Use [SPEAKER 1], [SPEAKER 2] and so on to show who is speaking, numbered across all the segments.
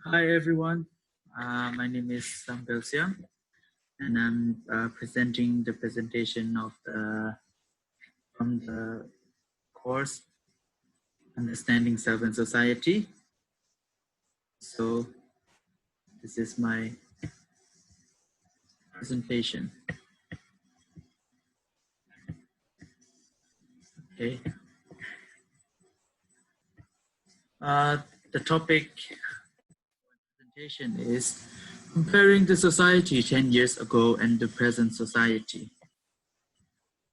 [SPEAKER 1] Hi everyone, my name is Sampel Siang and I'm presenting the presentation of from the course Understanding Self and Society. So this is my presentation. Okay. The topic presentation is comparing the society 10 years ago and the present society.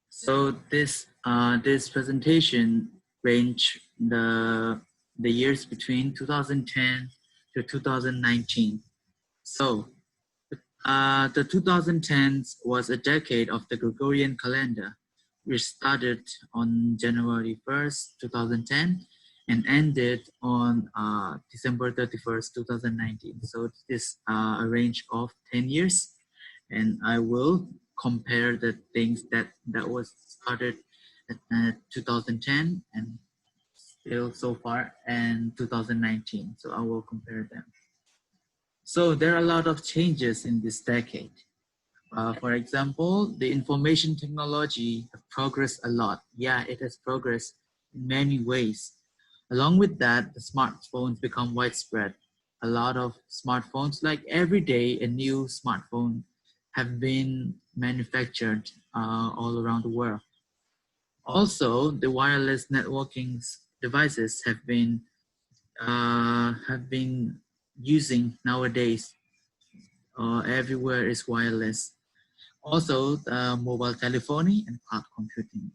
[SPEAKER 1] So this presentation range the years between 2010 to 2019. So the 2010s was a decade of the Gregorian calendar, which started on January 1st, 2010 and ended on December 31st, 2019. So this a range of 10 years, and I will compare the things that was started at 2010 and still so far and 2019. So I will compare them. So there are a lot of changes in this decade. For example, the information technology has progressed a lot. Yeah, it has progressed in many ways. Along with that, the smartphones become widespread. A lot of smartphones, like every day, a new smartphone have been manufactured all around the world. Also, the wireless networking devices have been using nowadays. Everywhere is wireless. Also, the mobile telephony and cloud computing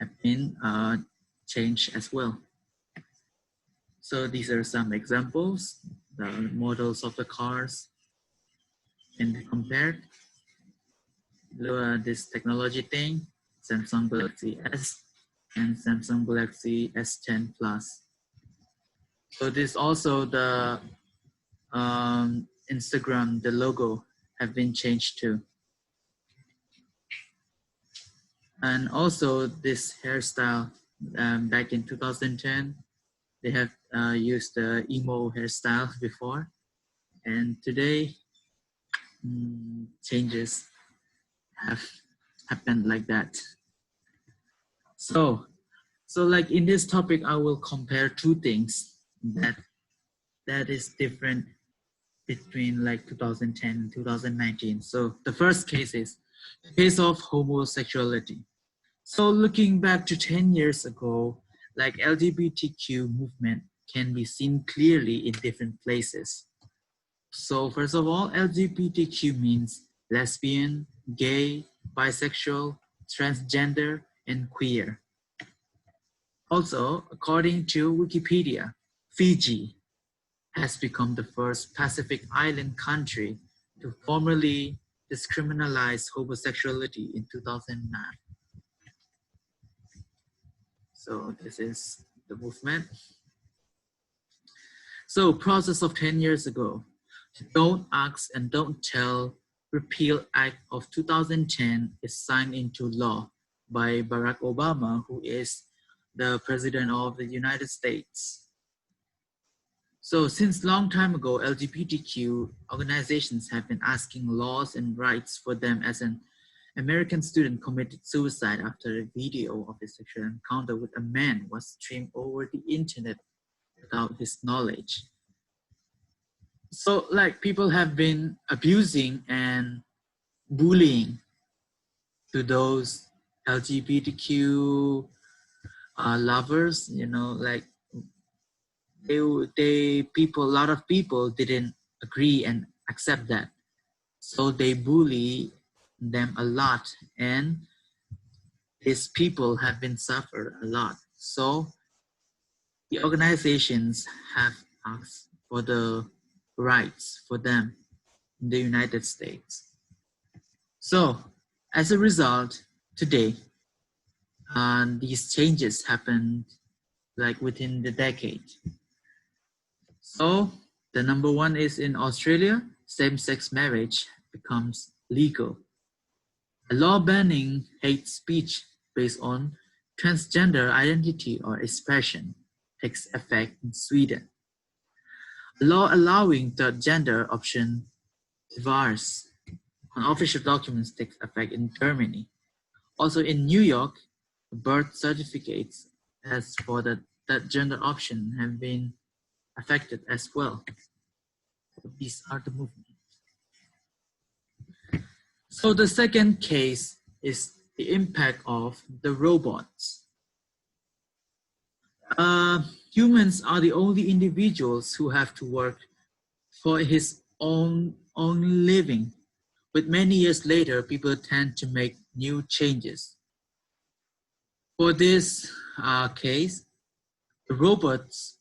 [SPEAKER 1] have been changed as well. So these are some examples, the models of the cars can be compared. This technology thing, Samsung Galaxy S and Samsung Galaxy S10 Plus. So this also the Instagram, the logo have been changed too. And also this hairstyle back in 2010, they have used the emo hairstyle before. And today, changes have happened like that. So like in this topic, I will compare two things that is different between like 2010 and 2019. So the first case is the case of homosexuality. So looking back to 10 years ago, like LGBTQ movement can be seen clearly in different places. So first of all, LGBTQ means lesbian, gay, bisexual, transgender, and queer. Also, according to Wikipedia, Fiji has become the first Pacific Island country to formally decriminalize homosexuality in 2009. So this is the movement. So process of 10 years ago, Don't Ask and Don't Tell Repeal Act of 2010 is signed into law by Barack Obama, who is the President of the United States. So since long time ago, LGBTQ organizations have been asking laws and rights for them. As an American student committed suicide after a video of his sexual encounter with a man was streamed over the internet without his knowledge. So like people have been abusing and bullying to those LGBTQ lovers, you know, like a lot of people didn't agree and accept that. So they bully them a lot, and these people have been suffered a lot. So the organizations have asked for the rights for them in the United States. So as a result, today, these changes happened like within the decade. So the number one is in Australia, same-sex marriage becomes legal. A law banning hate speech based on transgender identity or expression takes effect in Sweden. law allowing third gender option divorce on official documents takes effect in Germany. Also in New York, birth certificates as for the third gender option have been affected as well. These are the movements. So the second case is the impact of the robots. Humans are the only individuals who have to work for his own living. But many years later, people tend to make new changes. For this case, the robots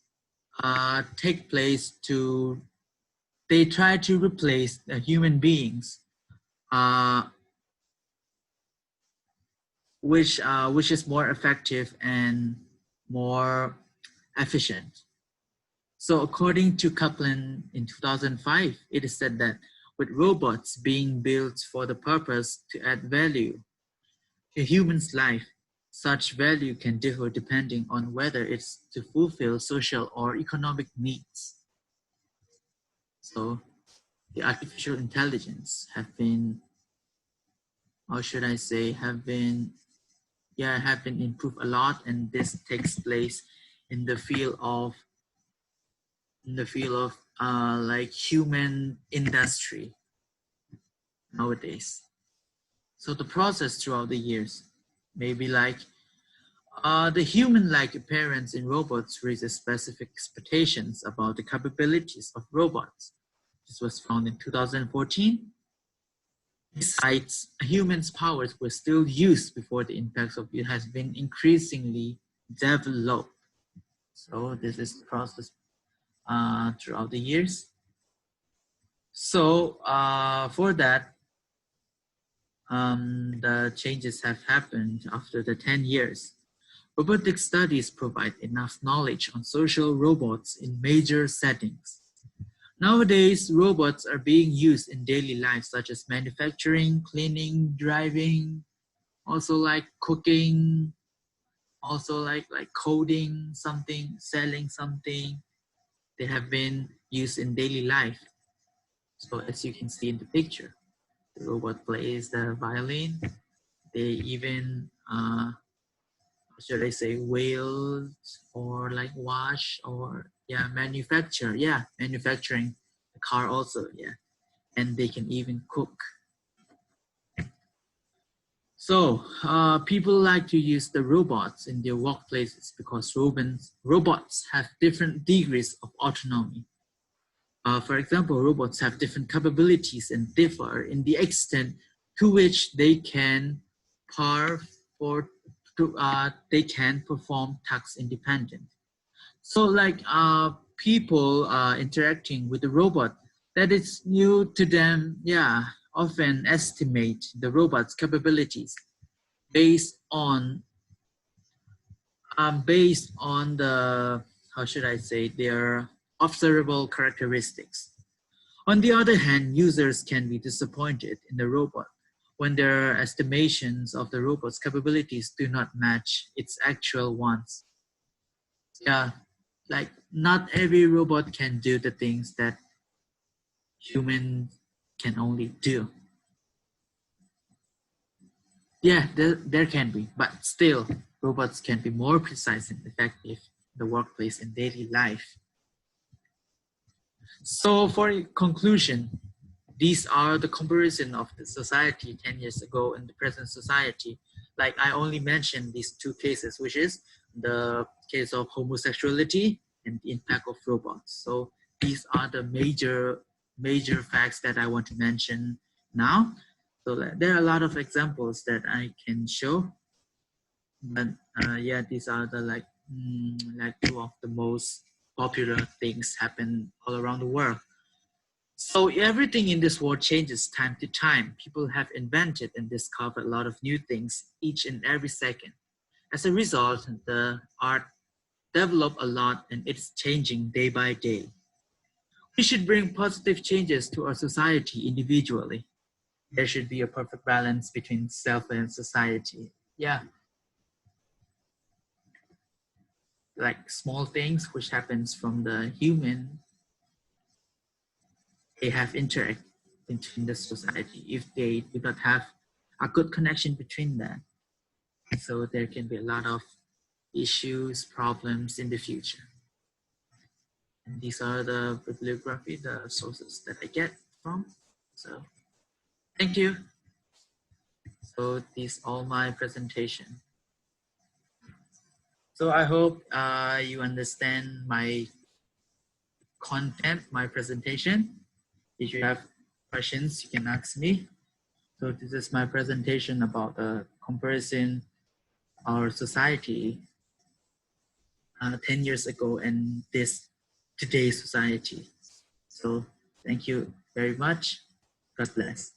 [SPEAKER 1] they try to replace the human beings, which is more effective and more efficient. So according to Kaplan in 2005, it is said that with robots being built for the purpose to add value to a human's life, such value can differ depending on whether it's to fulfill social or economic needs. So the artificial intelligence have been, or should I say, have been improved a lot, and this takes place in the field of like human industry nowadays. So the process throughout the years, maybe like the human-like appearance in robots raises specific expectations about the capabilities of robots. This was found in 2014. Besides, a human's powers were still used before the impacts of it has been increasingly developed. So this is the process throughout the years. So for that, the changes have happened after the 10 years. Robotic studies provide enough knowledge on social robots in major settings. Nowadays, robots are being used in daily life, such as manufacturing, cleaning, driving, also like cooking, also like coding something, selling something. They have been used in daily life. So as you can see in the picture, the robot plays the violin. They even, should I say, wheel or like wash or manufacturing a car also, and they can even cook. So people like to use the robots in their workplaces because robots have different degrees of autonomy. For example, robots have different capabilities and differ in the extent to which they can perform tasks independent. So like people interacting with the robot that is new to them, often estimate the robot's capabilities based on the, how should I say, their observable characteristics. On the other hand, users can be disappointed in the robot when their estimations of the robot's capabilities do not match its actual ones. Yeah, like not every robot can do the things that humans can only do. Yeah, there can be, but still, robots can be more precise and effective in the workplace and daily life. So for conclusion, these are the comparison of the society 10 years ago and the present society. Like I only mentioned these two cases, which is the case of homosexuality and the impact of robots. So these are the major facts that I want to mention now. So there are a lot of examples that I can show, but these are the like two of the most popular things happen all around the world. So everything in this world changes time to time. People have invented and discovered a lot of new things each and every second. As a result, the art developed a lot and it's changing day by day. We should bring positive changes to our society individually. There should be a perfect balance between self and society. Yeah, like small things which happens from the human they have interact between the society, if they do not have a good connection between them. So there can be a lot of issues, problems in the future. And these are the bibliography, the sources that I get from. So thank you. So this all my presentation. So I hope you understand my content, my presentation. If you have questions, you can ask me. So this is my presentation about the comparison our society 10 years ago and this today's society. So thank you very much. God bless.